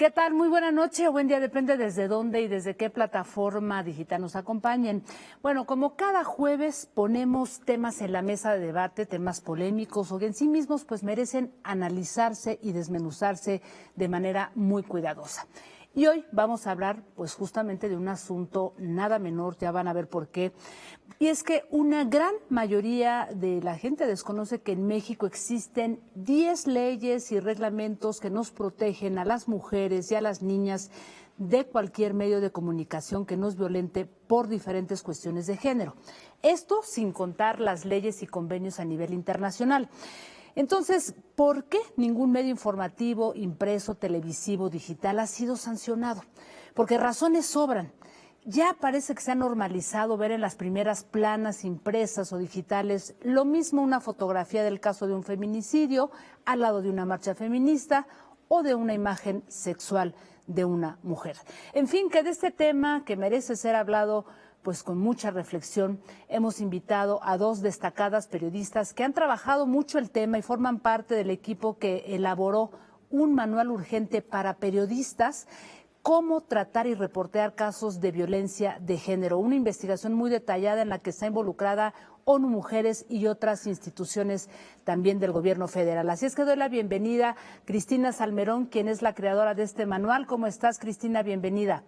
¿Qué tal? Muy buena noche o buen día, depende desde dónde y desde qué plataforma digital nos acompañen. Bueno, como cada jueves ponemos temas en la mesa de debate, temas polémicos o que en sí mismos pues merecen analizarse y desmenuzarse de manera muy cuidadosa. Y hoy vamos a hablar pues justamente de un asunto nada menor, ya van a ver por qué. Y es que una gran mayoría de la gente desconoce que en México existen 10 leyes y reglamentos que nos protegen a las mujeres y a las niñas de cualquier medio de comunicación que nos violente por diferentes cuestiones de género. Esto sin contar las leyes y convenios a nivel internacional. Entonces, ¿por qué ningún medio informativo, impreso, televisivo, digital ha sido sancionado? Porque razones sobran. Ya parece que se ha normalizado ver en las primeras planas impresas o digitales lo mismo una fotografía del caso de un feminicidio al lado de una marcha feminista o de una imagen sexual de una mujer. En fin, que de este tema que merece ser hablado pues con mucha reflexión, hemos invitado a dos destacadas periodistas que han trabajado mucho el tema y forman parte del equipo que elaboró un manual urgente para periodistas, cómo tratar y reportear casos de violencia de género, una investigación muy detallada en la que está involucrada ONU Mujeres y otras instituciones también del gobierno federal. Así es que doy la bienvenida a Cristina Salmerón, quien es la creadora de este manual. ¿Cómo estás, Cristina? Bienvenida.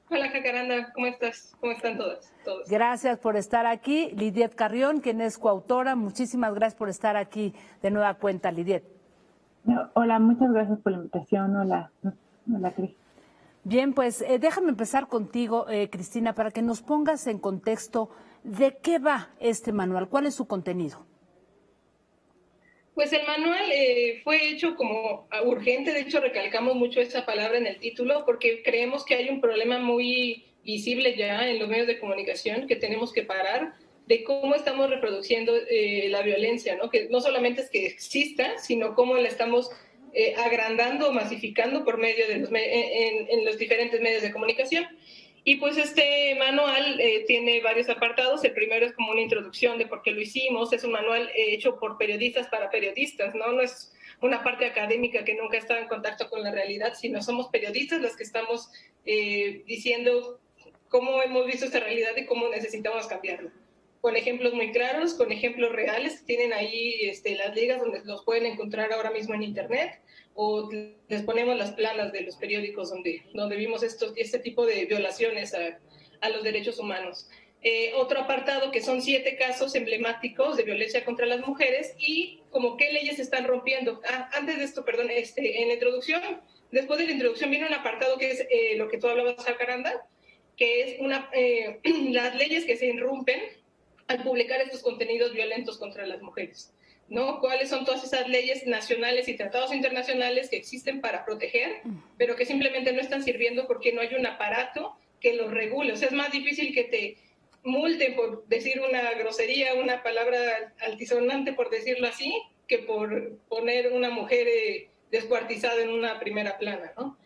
Hola, Jacaranda, ¿cómo estás? ¿Cómo están todos? Gracias por estar aquí. Lidiet Carrión, quien es coautora, muchísimas gracias por estar aquí de nueva cuenta, Lidiet. Hola, muchas gracias por la invitación. Hola, Cris. Bien, pues déjame empezar contigo, Cristina, para que nos pongas en contexto de qué va este manual, cuál es su contenido. Pues el manual fue hecho como urgente, de hecho recalcamos mucho esa palabra en el título porque creemos que hay un problema muy visible ya en los medios de comunicación que tenemos que parar de cómo estamos reproduciendo la violencia, ¿no? Que no solamente es que exista, sino cómo la estamos agrandando o masificando por medio de en los diferentes medios de comunicación. Y pues este manual tiene varios apartados. El primero es como una introducción de por qué lo hicimos. Es un manual hecho por periodistas para periodistas, ¿no? No es una parte académica que nunca está en contacto con la realidad, sino somos periodistas los que estamos diciendo cómo hemos visto esta realidad y cómo necesitamos cambiarla. Con ejemplos muy claros, con ejemplos reales. Tienen ahí las ligas donde los pueden encontrar ahora mismo en internet, o les ponemos las planas de los periódicos donde vimos este tipo de violaciones a los derechos humanos. Otro apartado que son 7 casos emblemáticos de violencia contra las mujeres y como qué leyes se están rompiendo. Antes de esto, perdón, en la introducción, después de la introducción viene un apartado que es lo que tú hablabas, Jacaranda, que es las leyes que se irrumpen al publicar estos contenidos violentos contra las mujeres, ¿no? ¿Cuáles son todas esas leyes nacionales y tratados internacionales que existen para proteger, pero que simplemente no están sirviendo porque no hay un aparato que los regule? O sea, es más difícil que te multen por decir una grosería, una palabra altisonante, por decirlo así, que por poner una mujer descuartizada en una primera plana, ¿no?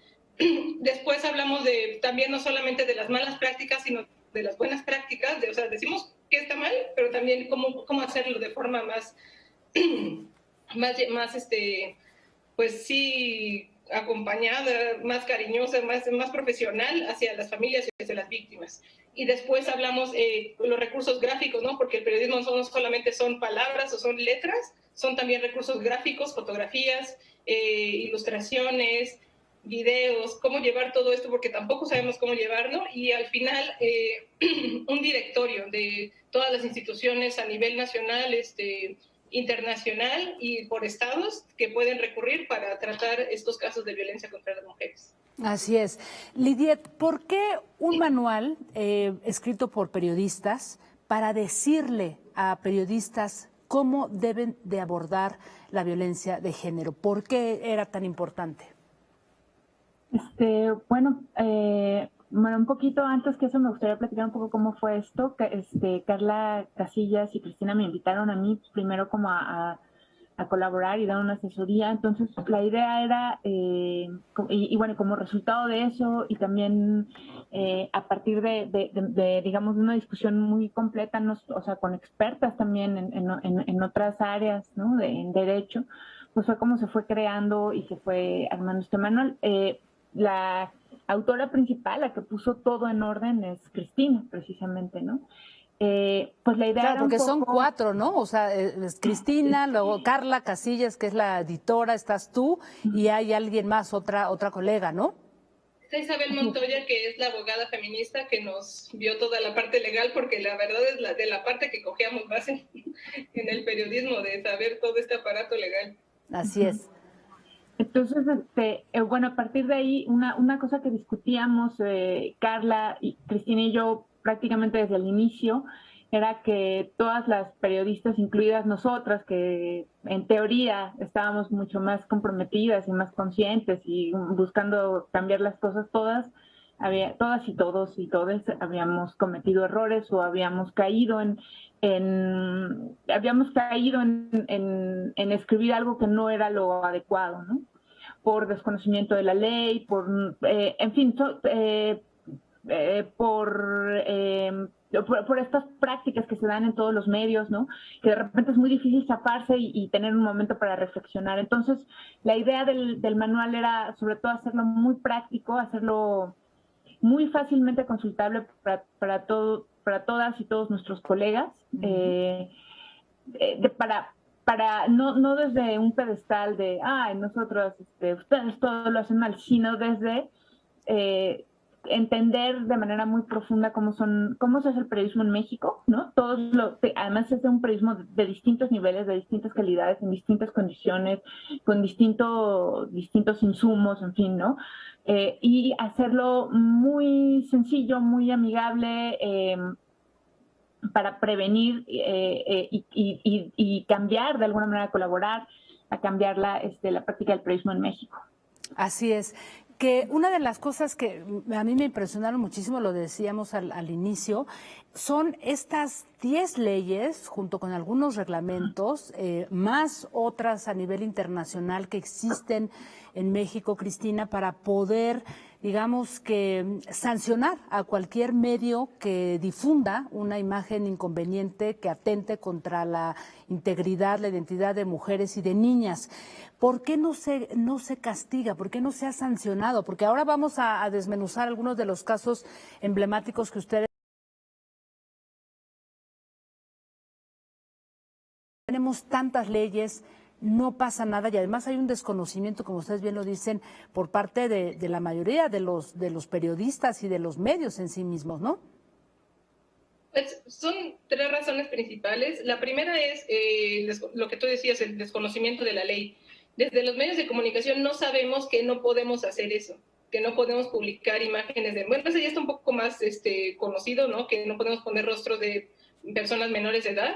Después hablamos también no solamente de las malas prácticas, sino de las buenas prácticas, o sea, decimos que está mal, pero también cómo hacerlo de forma más pues sí, acompañada, más cariñosa, más profesional hacia las familias y hacia las víctimas. Y después hablamos los recursos gráficos, ¿no? Porque el periodismo no solamente son palabras o son letras, son también recursos gráficos, fotografías, ilustraciones, videos, cómo llevar todo esto, porque tampoco sabemos cómo llevarlo, y al final un directorio de todas las instituciones a nivel nacional, internacional y por estados que pueden recurrir para tratar estos casos de violencia contra las mujeres. Así es. Lidiet, ¿por qué un manual escrito por periodistas para decirle a periodistas cómo deben de abordar la violencia de género? ¿Por qué era tan importante? Bueno, un poquito antes que eso me gustaría platicar un poco cómo fue esto. Carla Casillas y Cristina me invitaron a mí primero como a colaborar y dar una asesoría. Entonces la idea era, y bueno, como resultado de eso y también a partir de digamos, una discusión muy completa, o sea, con expertas también en otras áreas, ¿no? En derecho, pues fue como se fue creando y se fue armando este manual. la autora principal, la que puso todo en orden, es Cristina, precisamente, ¿no? Pues la idea Claro, era un porque son poco... 4, ¿no? O sea, es Cristina, luego Carla Casillas, que es la editora, estás tú, y hay alguien más, otra colega, ¿no? Está Isabel Montoya, que es la abogada feminista que nos vio toda la parte legal, porque la verdad es de la parte que cogíamos más en el periodismo, de saber todo este aparato legal. Así es. Entonces, bueno, a partir de ahí, una cosa que discutíamos Carla y Cristina y yo prácticamente desde el inicio era que todas las periodistas, incluidas nosotras, que en teoría estábamos mucho más comprometidas y más conscientes y buscando cambiar las cosas todas y todos y todas habíamos cometido errores o habíamos caído en escribir algo que no era lo adecuado, ¿no? Por desconocimiento de la ley, en fin, por estas prácticas que se dan en todos los medios, ¿no? Que de repente es muy difícil zafarse y tener un momento para reflexionar. Entonces, la idea del manual era sobre todo hacerlo muy práctico, hacerlo muy fácilmente consultable para todas y todos nuestros colegas, para no desde un pedestal de, nosotros, ustedes todo lo hacen mal, sino desde entender de manera muy profunda cómo se hace el periodismo en México, ¿no? Además es un periodismo de distintos niveles, de distintas calidades, en distintas condiciones, con distintos insumos, en fin, ¿no? Y hacerlo muy sencillo, muy amigable, para prevenir y cambiar, de alguna manera colaborar a cambiar la práctica del periodismo en México. Así es. Que una de las cosas que a mí me impresionaron muchísimo, lo decíamos al inicio, son estas 10 leyes, junto con algunos reglamentos, más otras a nivel internacional que existen en México, Cristina, para poder, digamos que, sancionar a cualquier medio que difunda una imagen inconveniente que atente contra la integridad, la identidad de mujeres y de niñas. ¿Por qué no se castiga? ¿Por qué no se ha sancionado? Porque ahora vamos a desmenuzar algunos de los casos emblemáticos que ustedes... Tenemos tantas leyes, no pasa nada y además hay un desconocimiento, como ustedes bien lo dicen, por parte de la mayoría de los periodistas y de los medios en sí mismos, ¿no? Pues son 3 razones principales. La primera es lo que tú decías, el desconocimiento de la ley. Desde los medios de comunicación no sabemos que no podemos hacer eso, que no podemos publicar imágenes de... Bueno, eso ya está un poco más conocido, ¿no? Que no podemos poner rostros de personas menores de edad,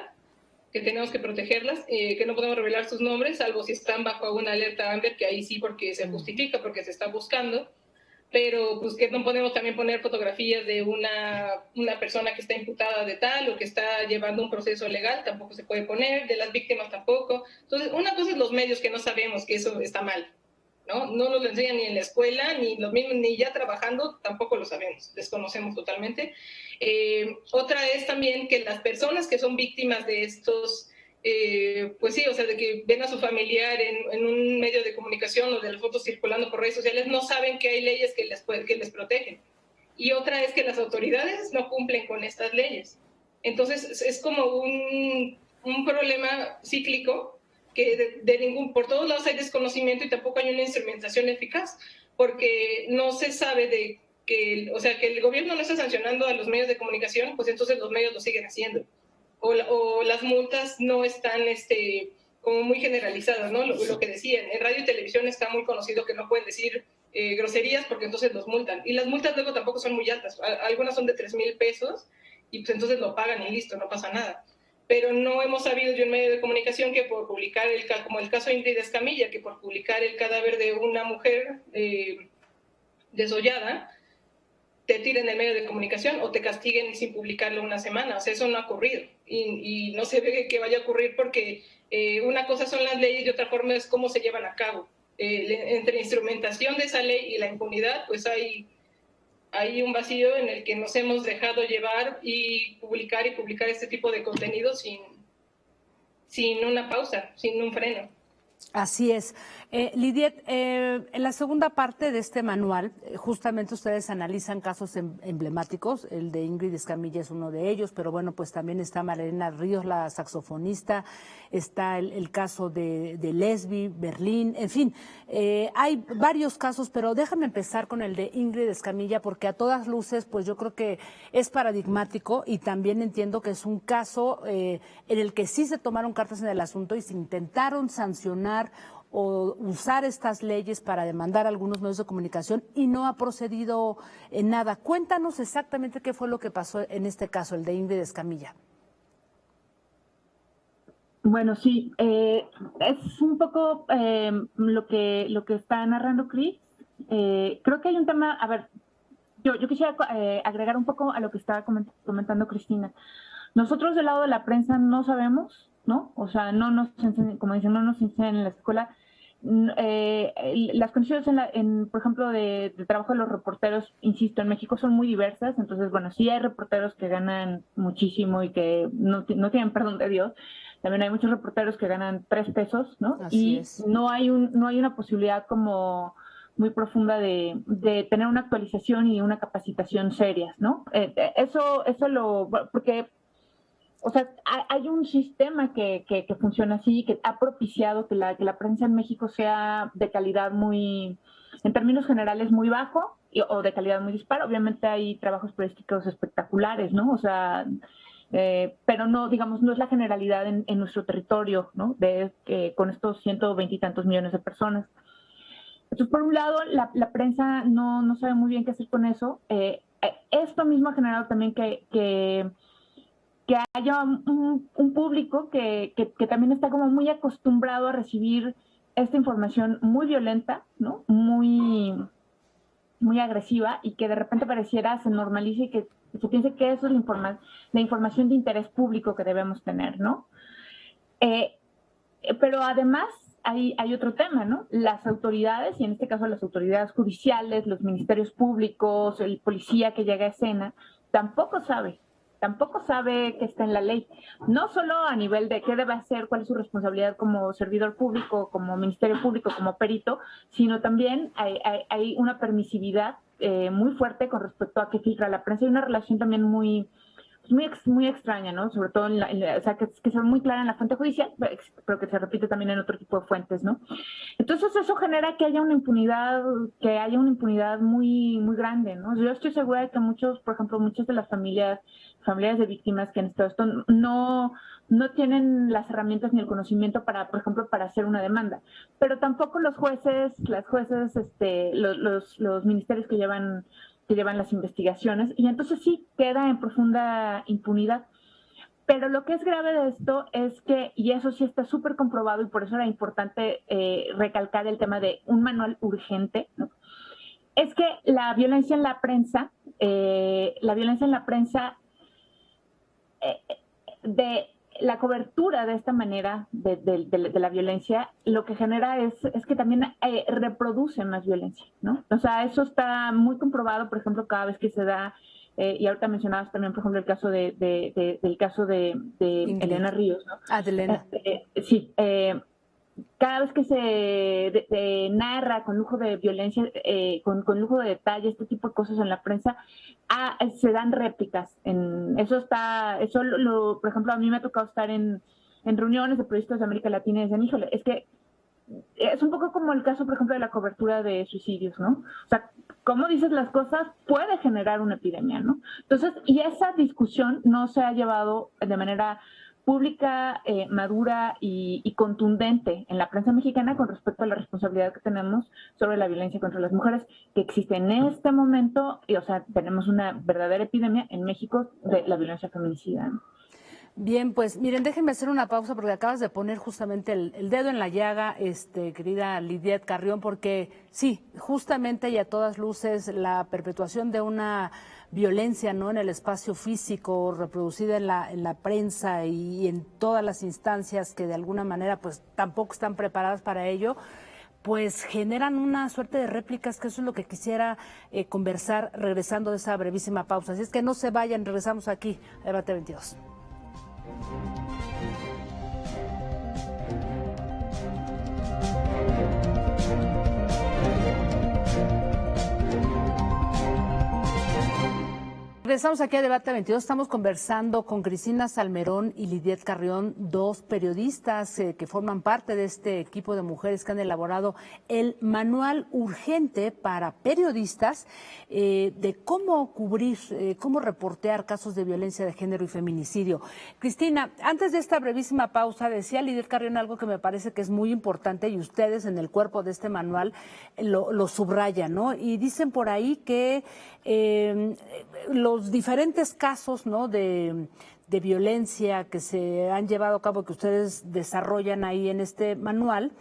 que tenemos que protegerlas, que no podemos revelar sus nombres, salvo si están bajo una alerta Amber, que ahí sí porque se justifica, porque se está buscando, pero pues que no podemos también poner fotografías de una persona que está imputada de tal o que está llevando un proceso legal, tampoco se puede poner, de las víctimas tampoco. Entonces, una cosa es los medios que no sabemos que eso está mal, ¿no? No nos lo enseñan ni en la escuela, ni los mismos, ni ya trabajando, tampoco lo sabemos, desconocemos totalmente. Otra es también que las personas que son víctimas de estos, pues sí, o sea, de que ven a su familiar en un medio de comunicación o de las fotos circulando por redes sociales, no saben que hay leyes que les protegen. Y otra es que las autoridades no cumplen con estas leyes. Entonces, es como un problema cíclico que por todos lados hay desconocimiento y tampoco hay una instrumentación eficaz, porque no se sabe que el gobierno no está sancionando a los medios de comunicación, pues entonces los medios lo siguen haciendo. O las multas no están como muy generalizadas, ¿no? Lo que decían, en radio y televisión está muy conocido que no pueden decir groserías porque entonces los multan. Y las multas luego tampoco son muy altas, algunas son de 3,000 pesos y pues entonces lo pagan y listo, no pasa nada. Pero no hemos sabido de un medio de comunicación que por publicar, como el caso de Ingrid Escamilla, que por publicar el cadáver de una mujer desollada, te tiren el medio de comunicación o te castiguen sin publicarlo una semana. O sea, eso no ha ocurrido y no se ve que vaya a ocurrir porque una cosa son las leyes y otra forma es cómo se llevan a cabo. Entre instrumentación de esa ley y la impunidad, pues hay un vacío en el que nos hemos dejado llevar y publicar este tipo de contenido sin una pausa, sin un freno. Así es. Lidiet, en la segunda parte de este manual, justamente ustedes analizan casos emblemáticos, el de Ingrid Escamilla es uno de ellos, pero bueno, pues también está Marilena Ríos, la saxofonista, está el caso de Lesbi, Berlín, en fin, hay varios casos, pero déjame empezar con el de Ingrid Escamilla, porque a todas luces, pues yo creo que es paradigmático y también entiendo que es un caso en el que sí se tomaron cartas en el asunto y se intentaron sancionar o usar estas leyes para demandar a algunos medios de comunicación y no ha procedido en nada. Cuéntanos exactamente qué fue lo que pasó en este caso, el de Ingrid Escamilla. Bueno, sí, es un poco lo que está narrando Cris. Creo que hay un tema, a ver, yo quisiera agregar un poco a lo que estaba comentando Cristina. Nosotros del lado de la prensa no sabemos, ¿no? O sea, no nos enseñan, como dicen, no nos enseñan en la escuela. Las condiciones, por ejemplo, de trabajo de los reporteros, insisto, en México son muy diversas. Entonces, bueno, sí hay reporteros que ganan muchísimo y que no tienen perdón de Dios. También hay muchos reporteros que ganan 3 pesos, ¿no? Así y es. no hay una posibilidad como muy profunda de tener una actualización y una capacitación serias, ¿no? Porque, o sea, hay un sistema que funciona así, que ha propiciado que la prensa en México sea de calidad en términos generales, muy bajo o de calidad muy dispar. Obviamente hay trabajos periodísticos espectaculares, ¿no? O sea, pero no, digamos, no es la generalidad en nuestro territorio, ¿no? Con estos 120 y tantos millones de personas. Entonces, por un lado, la prensa no sabe muy bien qué hacer con eso. Esto mismo ha generado también que haya un público que también está como muy acostumbrado a recibir esta información muy violenta, ¿no? Muy agresiva, y que de repente pareciera se normalice y que se piense que eso es la información de interés público que debemos tener, ¿no? Pero además hay otro tema, ¿no? Las autoridades, y en este caso las autoridades judiciales, los ministerios públicos, el policía que llega a escena, tampoco sabe que está en la ley. No solo a nivel de qué debe hacer, cuál es su responsabilidad como servidor público, como ministerio público, como perito, sino también hay una permisividad muy fuerte con respecto a qué filtra la prensa. Hay una relación también muy extraña, ¿no? Sobre todo, o sea, que sea muy clara en la fuente judicial, pero que se repite también en otro tipo de fuentes, ¿no? Entonces eso genera que haya una impunidad muy, muy grande, ¿no? Yo estoy segura de que por ejemplo, muchas de las familias de víctimas que han estado esto no tienen las herramientas ni el conocimiento para, por ejemplo, para hacer una demanda. Pero tampoco las jueces, los ministerios que llevan las investigaciones, y entonces sí queda en profunda impunidad. Pero lo que es grave de esto es que, y eso sí está súper comprobado, y por eso era importante recalcar el tema de un manual urgente, ¿no? Es que la violencia en la prensa, de la cobertura de esta manera de la violencia, lo que genera es que también reproduce más violencia, ¿no? O sea, eso está muy comprobado, por ejemplo, cada vez que se da, y ahorita mencionabas también, por ejemplo, el caso del caso de Elena Ríos, ¿no? Ah, de Elena. Sí, cada vez que se narra con lujo de violencia, con lujo de detalle, este tipo de cosas en la prensa, se dan réplicas. Por ejemplo, a mí me ha tocado estar en reuniones de periodistas de América Latina y dicen, híjole, es que es un poco como el caso, por ejemplo, de la cobertura de suicidios, ¿no? O sea, cómo dices las cosas puede generar una epidemia, ¿no? Entonces, y esa discusión no se ha llevado de manera pública, madura y contundente en la prensa mexicana con respecto a la responsabilidad que tenemos sobre la violencia contra las mujeres que existe en este momento. Y, o sea, tenemos una verdadera epidemia en México de la violencia feminicida, ¿no? Bien, pues miren, déjenme hacer una pausa porque acabas de poner justamente el dedo en la llaga, querida Lidiet Carrión, porque sí, justamente y a todas luces la perpetuación de una violencia, ¿no?, en el espacio físico, reproducida en la prensa y en todas las instancias que de alguna manera pues tampoco están preparadas para ello, pues generan una suerte de réplicas, que eso es lo que quisiera conversar regresando de esa brevísima pausa. Así es que no se vayan, regresamos aquí a Debate 22. Regresamos aquí a Debate 22. Estamos conversando con Cristina Salmerón y Lidiet Carrión, dos periodistas que forman parte de este equipo de mujeres que han elaborado el manual urgente para periodistas de cómo cubrir, cómo reportear casos de violencia de género y feminicidio. Cristina, antes de esta brevísima pausa, decía Lidiet Carrión algo que me parece que es muy importante y ustedes en el cuerpo de este manual lo subrayan, ¿no? Y dicen por ahí que los diferentes casos, ¿no?, de violencia que se han llevado a cabo, que ustedes desarrollan ahí en este manual,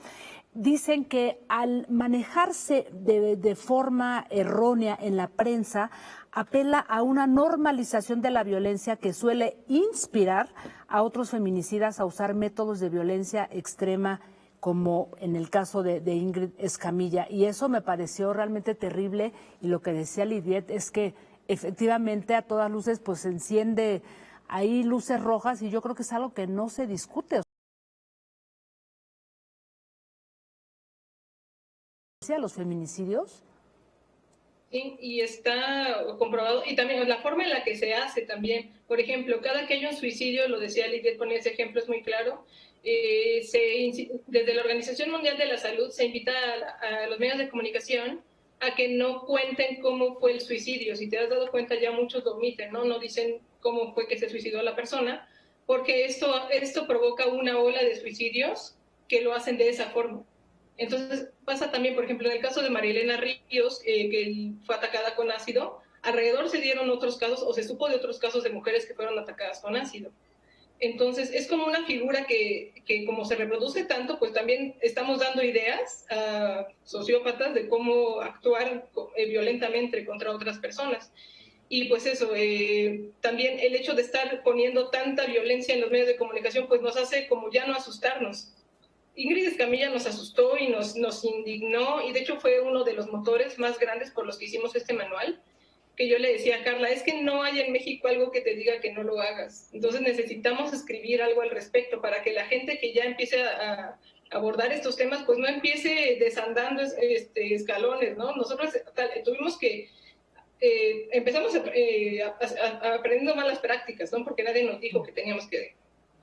dicen que al manejarse de forma errónea en la prensa, apela a una normalización de la violencia que suele inspirar a otros feminicidas a usar métodos de violencia extrema, como en el caso de Ingrid Escamilla. Y eso me pareció realmente terrible, y lo que decía Lidiet es que efectivamente a todas luces pues se enciende ahí luces rojas, y yo creo que es algo que no se discute. O sea, los feminicidios. Sí, y está comprobado, y también la forma en la que se hace también. Por ejemplo, cada que hay un suicidio, lo decía Lidiet, ponía ese ejemplo, es muy claro, desde la Organización Mundial de la Salud se invita a los medios de comunicación a que no cuenten cómo fue el suicidio. Si te has dado cuenta, ya muchos lo omiten, ¿no? No dicen cómo fue que se suicidó la persona, porque esto provoca una ola de suicidios que lo hacen de esa forma. Entonces pasa también, por ejemplo, en el caso de Marielena Ríos, que fue atacada con ácido, alrededor se dieron otros casos, o se supo de otros casos de mujeres que fueron atacadas con ácido. Entonces es como una figura que como se reproduce tanto, pues también estamos dando ideas a sociópatas de cómo actuar violentamente contra otras personas. Y pues eso, también el hecho de estar poniendo tanta violencia en los medios de comunicación, pues nos hace como ya no asustarnos. Ingrid Escamilla nos asustó y nos indignó, y de hecho fue uno de los motores más grandes por los que hicimos este manual, que yo le decía a Carla, es que no hay en México algo que te diga que no lo hagas. Entonces necesitamos escribir algo al respecto para que la gente que ya empiece a abordar estos temas, pues no empiece desandando escalones, ¿no? Nosotros tuvimos que empezamos aprendiendo malas prácticas, ¿no? Porque nadie nos dijo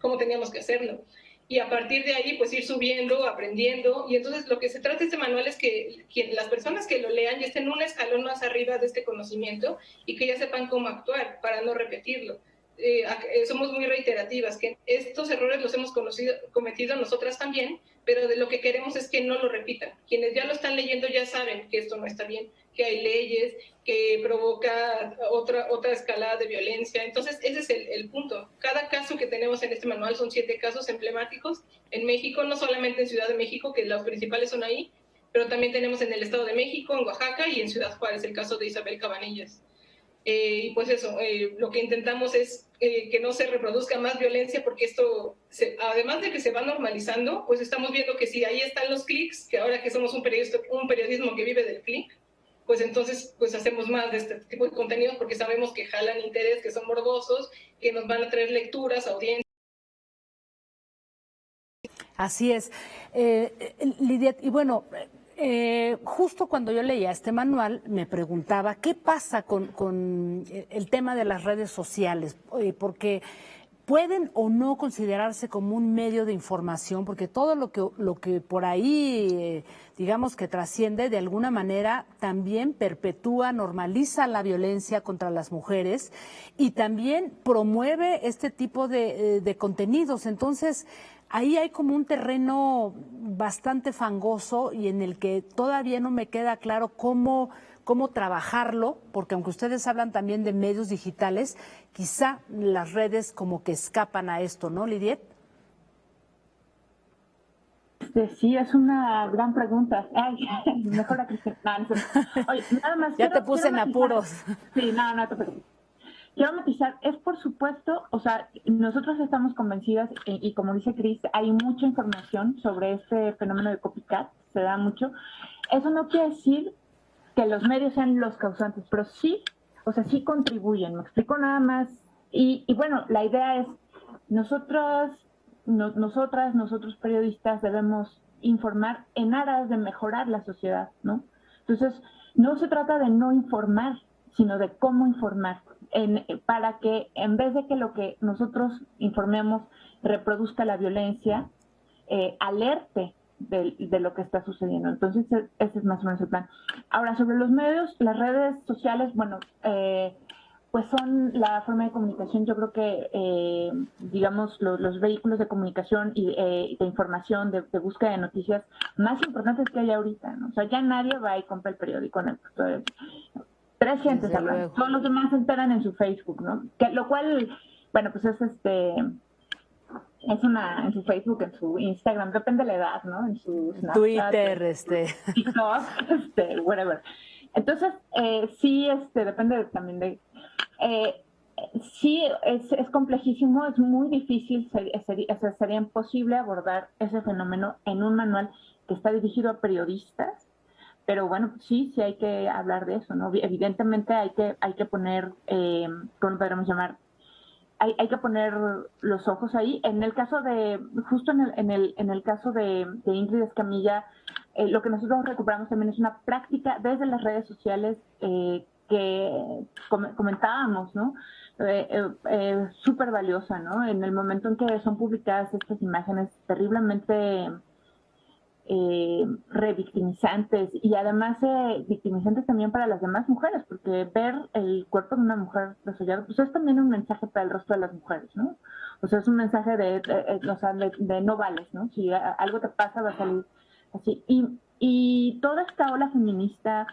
cómo teníamos que hacerlo. Y a partir de ahí, pues ir subiendo, aprendiendo. Y entonces lo que se trata de este manual es que las personas que lo lean ya estén un escalón más arriba de este conocimiento y que ya sepan cómo actuar para no repetirlo. Somos muy reiterativas, que estos errores los hemos cometido nosotras también, pero de lo que queremos es que no lo repitan. Quienes ya lo están leyendo ya saben que esto no está bien, que hay leyes, que provoca otra escalada de violencia. Entonces, ese es el punto. Cada caso que tenemos en este manual son 7 casos emblemáticos en México, no solamente en Ciudad de México, que los principales son ahí, pero también tenemos en el Estado de México, en Oaxaca y en Ciudad Juárez, el caso de Isabel Cabanillas. Y pues eso, lo que intentamos es que no se reproduzca más violencia, porque esto, además de que se va normalizando, pues estamos viendo que si ahí están los clics, que ahora que somos un periodismo que vive del clic, pues entonces pues hacemos más de este tipo de contenidos, porque sabemos que jalan interés, que son morbosos, que nos van a traer lecturas, audiencias. Así es. Lidiet, y bueno, justo cuando yo leía este manual me preguntaba qué pasa con el tema de las redes sociales, porque pueden o no considerarse como un medio de información, porque todo lo que por ahí, digamos que trasciende, de alguna manera también perpetúa, normaliza la violencia contra las mujeres y también promueve este tipo de contenidos. Entonces, ahí hay como un terreno bastante fangoso y en el que todavía no me queda claro cómo trabajarlo, porque aunque ustedes hablan también de medios digitales, quizá las redes como que escapan a esto, ¿no, Lidiet? Sí, es una gran pregunta. Ay, mejor a Cristina. Oye, nada más. Ya te puse en apuros. Sí, no te preocupes. Quiero matizar, es por supuesto, o sea, nosotros estamos convencidas, y como dice Cris, hay mucha información sobre este fenómeno de copycat, se da mucho. Eso no quiere decir que los medios sean los causantes, pero sí, o sea, sí contribuyen, me explico nada más. Y bueno, la idea es, nosotros periodistas debemos informar en aras de mejorar la sociedad, ¿no? Entonces, no se trata de no informar, sino de cómo informar, para que en vez de que lo que nosotros informemos reproduzca la violencia, alerte de lo que está sucediendo. Entonces, ese es más o menos el plan. Ahora, sobre los medios, las redes sociales, bueno, pues son la forma de comunicación, yo creo que, digamos, los vehículos de comunicación y de información, de búsqueda de noticias más importantes que hay ahorita, ¿no? O sea, ya nadie va y compra el periódico, ¿no? 300 hablan, todos los demás se enteran en su Facebook, ¿no? Lo cual, bueno, pues es en su Facebook, en su Instagram, depende de la edad, ¿no? En su Snapchat, Twitter, TikTok, whatever. Entonces, sí, depende también de... sí, es complejísimo, es muy difícil, sería imposible abordar ese fenómeno en un manual que está dirigido a periodistas, pero bueno, sí hay que hablar de eso, ¿no? Evidentemente hay que poner, ¿cómo podríamos llamar? Hay que poner los ojos ahí. En el caso justo en el caso de Ingrid Escamilla, lo que nosotros recuperamos también es una práctica desde las redes sociales que comentábamos, ¿no? Súper valiosa, ¿no? En el momento en que son publicadas estas imágenes terriblemente revictimizantes y además victimizantes también para las demás mujeres, porque ver el cuerpo de una mujer desollado, pues es también un mensaje para el resto de las mujeres, ¿no? O sea, es un mensaje de no vales, ¿no? Si algo te pasa va a salir así. Y toda esta ola feminista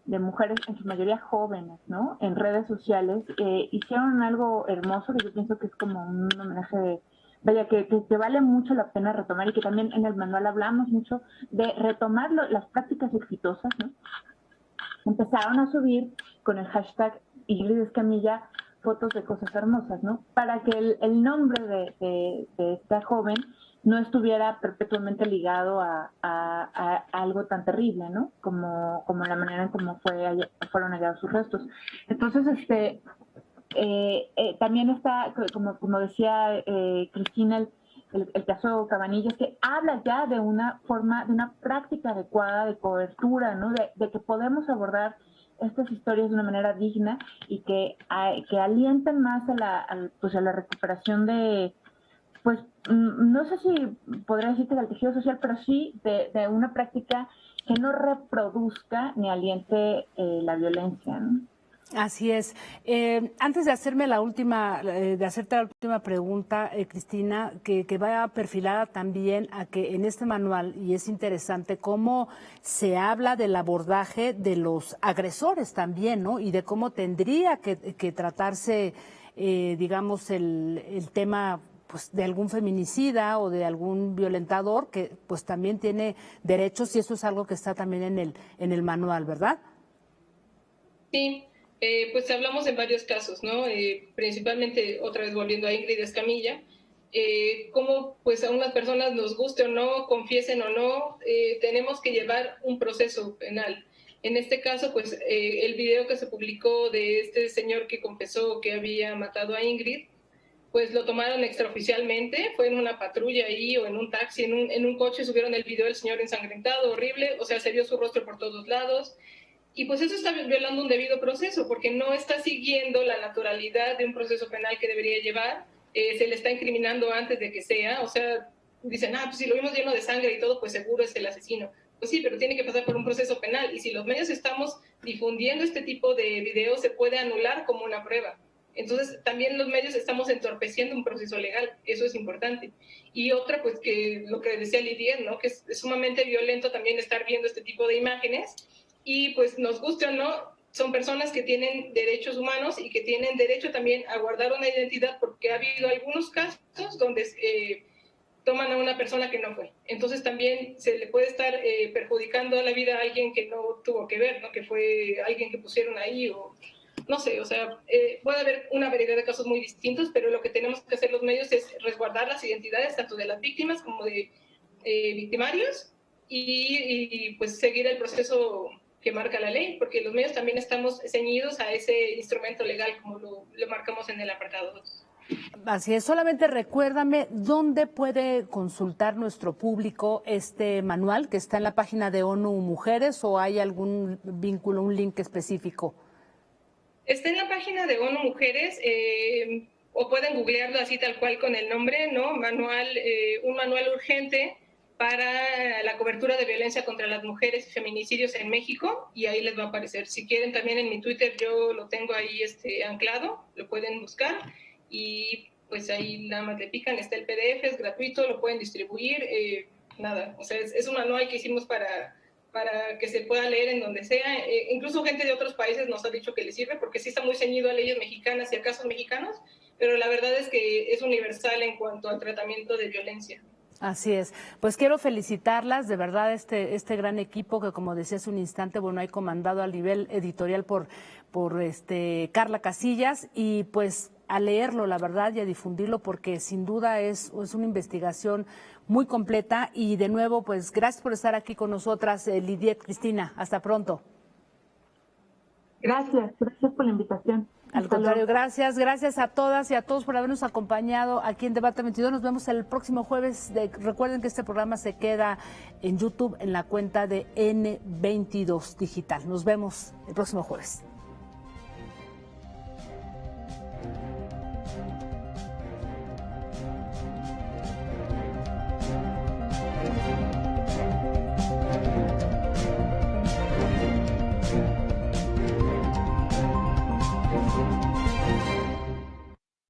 de mujeres, en su mayoría jóvenes, ¿no? En redes sociales, hicieron algo hermoso que yo pienso que es como un homenaje que vale mucho la pena retomar y que también en el manual hablamos mucho de retomar las prácticas exitosas, ¿no? Empezaron a subir con el hashtag Ingrid Escamilla fotos de cosas hermosas, ¿no? Para que el nombre de esta joven no estuviera perpetuamente ligado a algo tan terrible, ¿no? Como la manera en cómo fueron hallados sus restos. Entonces, también está, como decía Cristina, el caso Cabanillas, que habla ya de una práctica adecuada de cobertura, ¿no? De que podemos abordar estas historias de una manera digna y que alienten más a la recuperación de, pues, no sé si podría decir que del tejido social, pero sí de una práctica que no reproduzca ni aliente la violencia, ¿no? Así es. Antes de hacerte la última pregunta, Cristina, que va perfilada también a que en este manual, y es interesante cómo se habla del abordaje de los agresores también, ¿no? Y de cómo tendría que tratarse, digamos, el tema, pues, de algún feminicida o de algún violentador que pues también tiene derechos, y eso es algo que está también en el manual, ¿verdad? Sí. Pues hablamos en varios casos, ¿no? Principalmente, otra vez volviendo a Ingrid Escamilla, cómo pues a unas personas nos guste o no, confiesen o no, tenemos que llevar un proceso penal. En este caso, pues el video que se publicó de este señor que confesó que había matado a Ingrid, pues lo tomaron extraoficialmente, fue en una patrulla ahí o en un taxi, en un coche, subieron el video del señor ensangrentado, horrible, o sea, se vio su rostro por todos lados. Y pues eso está violando un debido proceso, porque no está siguiendo la naturalidad de un proceso penal que debería llevar, se le está incriminando antes de que sea, o sea, dicen, pues si lo vimos lleno de sangre y todo, pues seguro es el asesino. Pues sí, pero tiene que pasar por un proceso penal, y si los medios estamos difundiendo este tipo de videos, se puede anular como una prueba. Entonces, también los medios estamos entorpeciendo un proceso legal, eso es importante. Y otra, pues que lo que decía Lidia, ¿no? Que es sumamente violento también estar viendo este tipo de imágenes, y pues nos guste o no, son personas que tienen derechos humanos y que tienen derecho también a guardar una identidad, porque ha habido algunos casos donde toman a una persona que no fue. Entonces también se le puede estar perjudicando la vida a alguien que no tuvo que ver, ¿no? Que fue alguien que pusieron ahí o no sé, o sea, puede haber una variedad de casos muy distintos, pero lo que tenemos que hacer los medios es resguardar las identidades tanto de las víctimas como de victimarios y pues seguir el proceso que marca la ley, porque los medios también estamos ceñidos a ese instrumento legal como lo marcamos en el apartado 2. Así es, solamente recuérdame dónde puede consultar nuestro público este manual que está en la página de ONU Mujeres, o hay algún vínculo, un link específico. Está en la página de ONU Mujeres, o pueden googlearlo así tal cual con el nombre, ¿no? Un manual urgente para la cobertura de violencia contra las mujeres y feminicidios en México, y ahí les va a aparecer. Si quieren, también en mi Twitter yo lo tengo ahí anclado, lo pueden buscar, y pues ahí nada más le pican, está el PDF, es gratuito, lo pueden distribuir, nada, o sea, es un manual que hicimos para que se pueda leer en donde sea. Incluso gente de otros países nos ha dicho que les sirve, porque sí está muy ceñido a leyes mexicanas y a casos mexicanos, pero la verdad es que es universal en cuanto al tratamiento de violencia. Así es. Pues quiero felicitarlas, de verdad, este gran equipo que, como decía hace un instante, bueno, hay comandado a nivel editorial por Carla Casillas, y pues a leerlo, la verdad, y a difundirlo, porque sin duda es una investigación muy completa. Y de nuevo, pues gracias por estar aquí con nosotras, Lidiet, Cristina. Hasta pronto. Gracias por la invitación. Al contrario, gracias a todas y a todos por habernos acompañado aquí en Debate 22. Nos vemos el próximo jueves. Recuerden que este programa se queda en YouTube en la cuenta de N22 Digital. Nos vemos el próximo jueves.